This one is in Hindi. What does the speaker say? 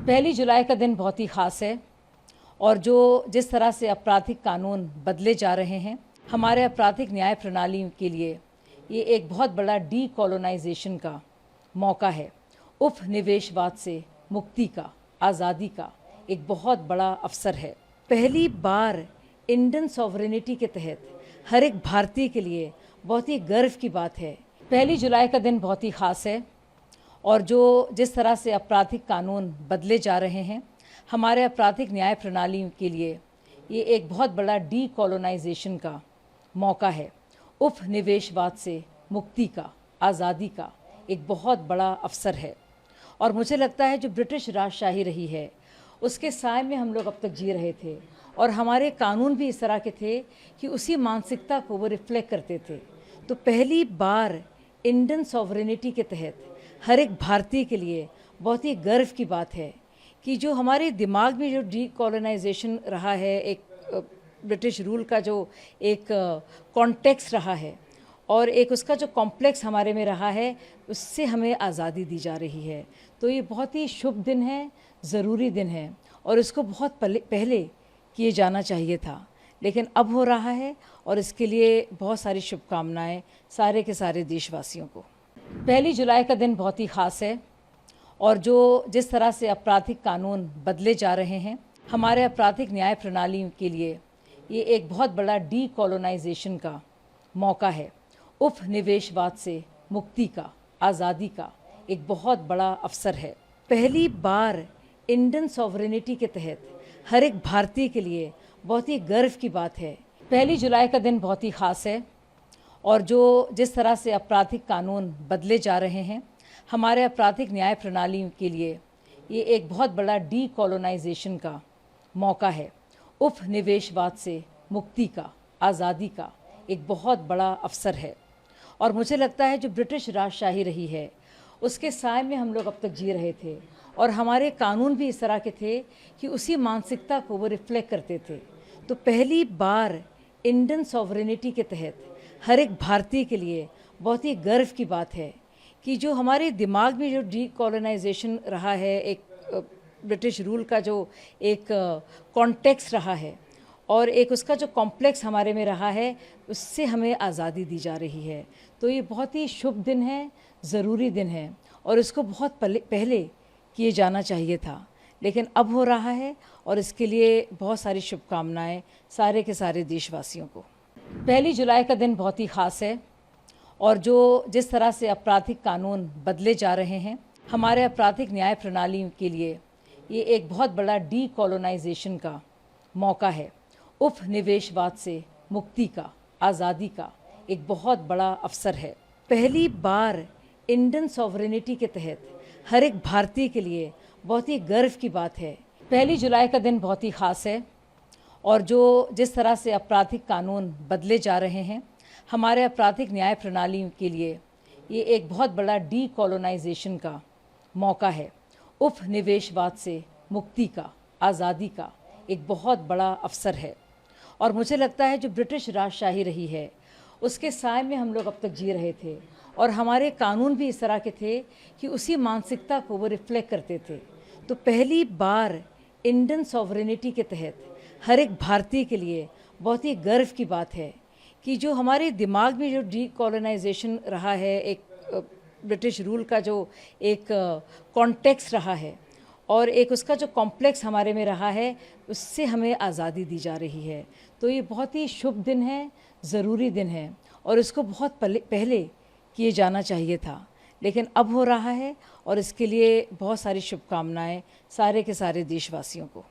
पहली जुलाई का दिन बहुत ही ख़ास है और जिस तरह से आपराधिक कानून बदले जा रहे हैं, हमारे आपराधिक न्याय प्रणाली के लिए ये एक बहुत बड़ा डीकोलोनाइजेशन का मौका है। उपनिवेशवाद से मुक्ति का, आज़ादी का एक बहुत बड़ा अवसर है। पहली बार इंडियन सॉवरेनिटी के तहत हर एक भारतीय के लिए बहुत ही गर्व की बात है। पहली जुलाई का दिन बहुत ही ख़ास है और जिस तरह से आपराधिक कानून बदले जा रहे हैं, हमारे आपराधिक न्याय प्रणाली के लिए ये एक बहुत बड़ा डीकोलोनाइजेशन का मौका है। उपनिवेशवाद से मुक्ति का, आज़ादी का एक बहुत बड़ा अवसर है और मुझे लगता है जो ब्रिटिश राजशाही रही है उसके साए में हम लोग अब तक जी रहे थे और हमारे कानून भी इस तरह के थे कि उसी मानसिकता को वो रिफ्लेक्ट करते थे। तो पहली बार इंडियन सॉवरेनिटी के तहत हर एक भारतीय के लिए बहुत ही गर्व की बात है कि जो हमारे दिमाग में जो डीकोलोनाइजेशन रहा है, एक ब्रिटिश रूल का जो एक कॉन्टेक्स्ट रहा है और एक उसका जो कॉम्प्लेक्स हमारे में रहा है, उससे हमें आज़ादी दी जा रही है। तो ये बहुत ही शुभ दिन है, ज़रूरी दिन है और इसको बहुत पहले किए जाना चाहिए था, लेकिन अब हो रहा है और इसके लिए बहुत सारी शुभकामनाएं सारे के सारे देशवासियों को। पहली जुलाई का दिन बहुत ही ख़ास है और जिस तरह से आपराधिक कानून बदले जा रहे हैं, हमारे आपराधिक न्याय प्रणाली के लिए ये एक बहुत बड़ा डीकोलोनाइजेशन का मौका है। उपनिवेशवाद से मुक्ति का, आज़ादी का एक बहुत बड़ा अवसर है। पहली बार इंडियन सॉवरेनिटी के तहत हर एक भारतीय के लिए बहुत ही गर्व की बात है। पहली जुलाई का दिन बहुत ही ख़ास है और जिस तरह से आपराधिक कानून बदले जा रहे हैं, हमारे आपराधिक न्याय प्रणाली के लिए ये एक बहुत बड़ा डीकोलोनाइजेशन का मौका है। उपनिवेशवाद से मुक्ति का, आज़ादी का एक बहुत बड़ा अवसर है और मुझे लगता है जो ब्रिटिश राजशाही रही है उसके साए में हम लोग अब तक जी रहे थे और हमारे कानून भी इस तरह के थे कि उसी मानसिकता को वो रिफ्लेक्ट करते थे। तो पहली बार इंडियन सॉवरेनिटी के तहत हर एक भारतीय के लिए बहुत ही गर्व की बात है कि जो हमारे दिमाग में जो डीकोलोनाइजेशन रहा है, एक ब्रिटिश रूल का जो एक कॉन्टेक्स्ट रहा है और एक उसका जो कॉम्प्लेक्स हमारे में रहा है, उससे हमें आज़ादी दी जा रही है। तो ये बहुत ही शुभ दिन है, ज़रूरी दिन है और इसको बहुत पहले किए जाना चाहिए था, लेकिन अब हो रहा है और इसके लिए बहुत सारी शुभकामनाएं सारे के सारे देशवासियों को। पहली जुलाई का दिन बहुत ही ख़ास है और जिस तरह से आपराधिक कानून बदले जा रहे हैं, हमारे आपराधिक न्याय प्रणाली के लिए ये एक बहुत बड़ा डीकोलोनाइजेशन का मौका है। उपनिवेशवाद से मुक्ति का, आज़ादी का एक बहुत बड़ा अवसर है। पहली बार इंडियन सॉवरेनिटी के तहत हर एक भारतीय के लिए बहुत ही गर्व की बात है। पहली जुलाई का दिन बहुत ही ख़ास है और जिस तरह से आपराधिक कानून बदले जा रहे हैं, हमारे आपराधिक न्याय प्रणाली के लिए ये एक बहुत बड़ा डीकोलोनाइजेशन का मौका है। उपनिवेशवाद से मुक्ति का, आज़ादी का एक बहुत बड़ा अवसर है और मुझे लगता है जो ब्रिटिश राजशाही रही है उसके साए में हम लोग अब तक जी रहे थे और हमारे कानून भी इस तरह के थे कि उसी मानसिकता को वो रिफ्लेक्ट करते थे। तो पहली बार इंडियन सॉवरेनिटी के तहत हर एक भारतीय के लिए बहुत ही गर्व की बात है कि जो हमारे दिमाग में जो डीकोलोनाइजेशन रहा है, एक ब्रिटिश रूल का जो एक कॉन्टेक्स्ट रहा है और एक उसका जो कॉम्प्लेक्स हमारे में रहा है, उससे हमें आज़ादी दी जा रही है। तो ये बहुत ही शुभ दिन है, ज़रूरी दिन है और इसको बहुत पहले किए जाना चाहिए था, लेकिन अब हो रहा है और इसके लिए बहुत सारी शुभकामनाएं सारे के सारे देशवासियों को।